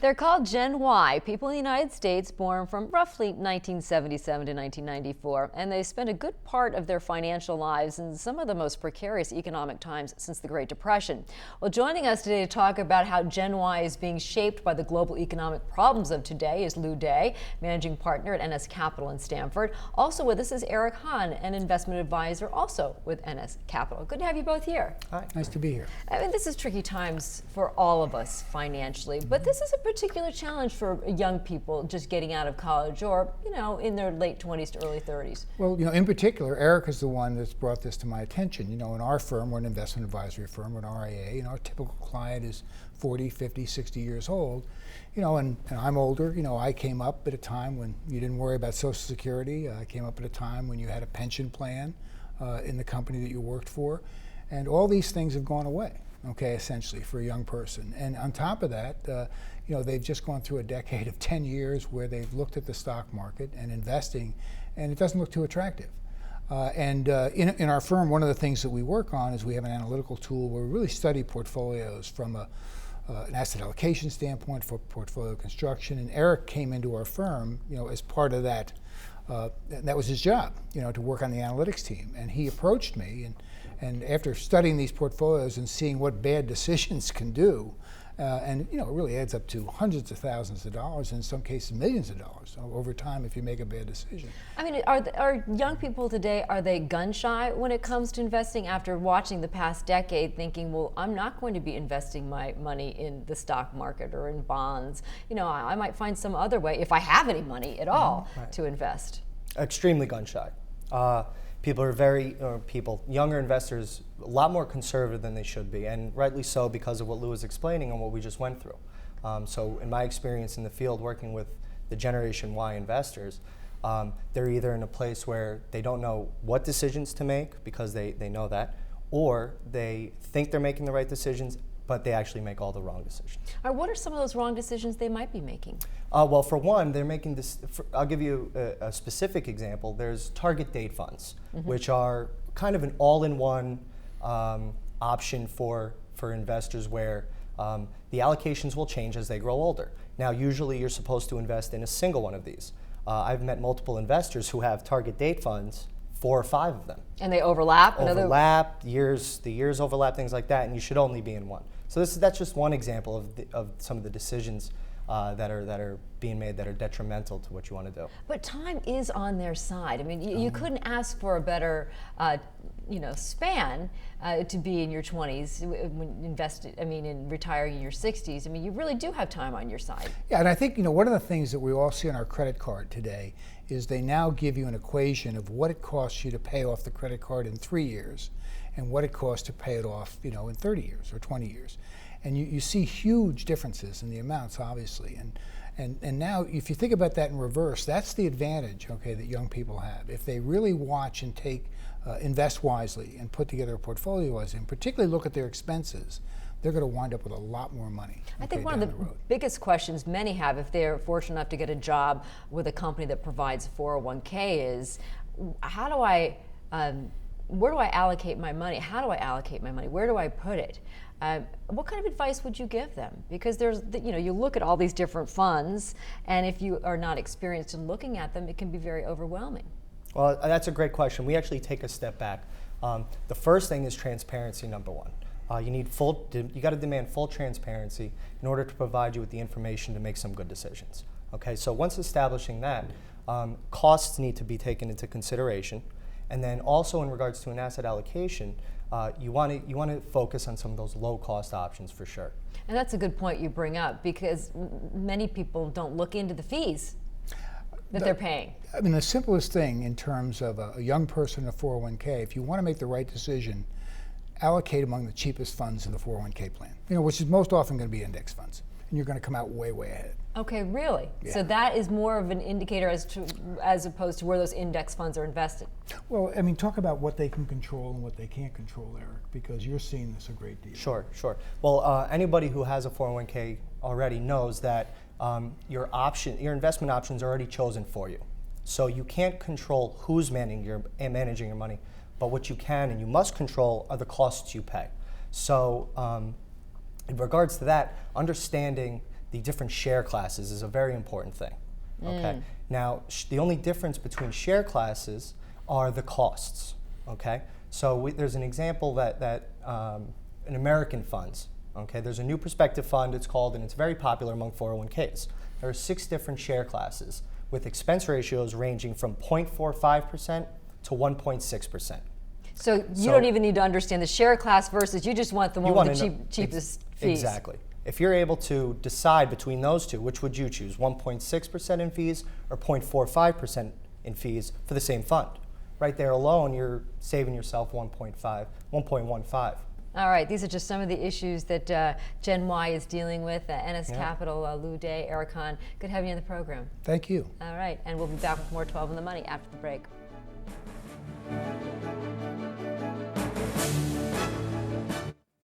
They're called Gen Y, people in the United States born from roughly 1977 to 1994, and they spend a good part of their financial lives in some of the most precarious economic times since the Great Depression. Well, joining us today to talk about how Gen Y is being shaped by the global economic problems of today is Lou Day, managing partner at NS Capital in Stamford. Also with us is Eric Hahn, an investment advisor also with NS Capital. Good to have you both here. Hi, nice to be here. I mean, this is tricky times for all of us financially, but this is a particular challenge for young people just getting out of college or, in their late 20s to early 30s. Well, in particular, Eric is the one that's brought this to my attention. In our firm, we're an investment advisory firm, we're an RIA, our typical client is 40, 50, 60 years old, and I'm older. I came up at a time when you didn't worry about Social Security. I came up at a time when you had a pension plan in the company that you worked for, and all these things have gone away. Okay, essentially, for a young person. And on top of that, they've just gone through a decade of 10 years where they've looked at the stock market and investing, and it doesn't look too attractive. In our firm, one of the things that we work on is we have an analytical tool where we really study portfolios from an asset allocation standpoint for portfolio construction. And Eric came into our firm, as part of that. That was his job, to work on the analytics team. And he approached me, and after studying these portfolios and seeing what bad decisions can do, and it really adds up to hundreds of thousands of dollars, in some cases millions of dollars over time if you make a bad decision. I mean, are young people today, are they gun shy when it comes to investing after watching the past decade, thinking, well, I'm not going to be investing my money in the stock market or in bonds. I might find some other way, if I have any money at all, to invest. Extremely gun shy. Younger investors, a lot more conservative than they should be, and rightly so because of what Lou was explaining and what we just went through. So in my experience in the field working with the Generation Y investors, they're either in a place where they don't know what decisions to make because they know that, or they think they're making the right decisions, but they actually make all the wrong decisions. What are some of those wrong decisions they might be making? Well, for one, they're making this, I'll give you a specific example. There's target date funds, which are kind of an all-in-one option for investors where the allocations will change as they grow older. Now, usually you're supposed to invest in a single one of these. I've met multiple investors who have target date funds, 4 or 5 of them. And they overlap? The years overlap, things like that, and you should only be in one. So that's just one example of some of the decisions that are being made that are detrimental to what you want to do. But time is on their side. I mean, you couldn't ask for a better, span to be in your 20s when in retiring in your 60s. I mean, you really do have time on your side. Yeah, and I think one of the things that we all see on our credit card today is they now give you an equation of what it costs you to pay off the credit card in 3 years and what it costs to pay it off, in 30 years or 20 years. And you see huge differences in the amounts, obviously. And now, if you think about that in reverse, that's the advantage, that young people have. If they really watch and invest wisely and put together a portfolio wisely, and particularly look at their expenses, they're going to wind up with a lot more money. I think one of the biggest questions many have if they're fortunate enough to get a job with a company that provides 401k is, where do I allocate my money? How do I allocate my money? Where do I put it? What kind of advice would you give them? Because you look at all these different funds, and if you are not experienced in looking at them, it can be very overwhelming. Well, that's a great question. We actually take a step back. The first thing is transparency, number one. You got to demand full transparency in order to provide you with the information to make some good decisions. Okay, so once establishing that, costs need to be taken into consideration. And then also in regards to an asset allocation, you want to focus on some of those low-cost options for sure. And that's a good point you bring up because many people don't look into the fees that they're paying. I mean, the simplest thing in terms of a young person in a 401k, if you want to make the right decision, allocate among the cheapest funds in the 401k plan, which is most often going to be index funds. And you're going to come out way, way ahead. Okay, really? Yeah. So that is more of an indicator as opposed to where those index funds are invested. Well, talk about what they can control and what they can't control, Eric, because you're seeing this a great deal. Sure. Well, anybody who has a 401k already knows that your investment options are already chosen for you. So you can't control who's managing your money, but what you can and you must control are the costs you pay. So in regards to that, understanding the different share classes is a very important thing. Okay. Now, the only difference between share classes are the costs. Okay. So there's an example that in American funds. Okay. There's a new prospective fund, it's called, and it's very popular among 401ks. There are 6 different share classes with expense ratios ranging from 0.45% to 1.6%. So you don't even need to understand the share class versus you just want the one with the cheapest fees. Exactly. If you're able to decide between those two, which would you choose, 1.6% in fees or 0.45% in fees for the same fund? Right there alone, you're saving yourself 1.15. All right, these are just some of the issues that Gen Y is dealing with. NS Capital, Lou Day, Eric Hahn, good having you on the program. Thank you. All right, and we'll be back with more 12 on the Money after the break.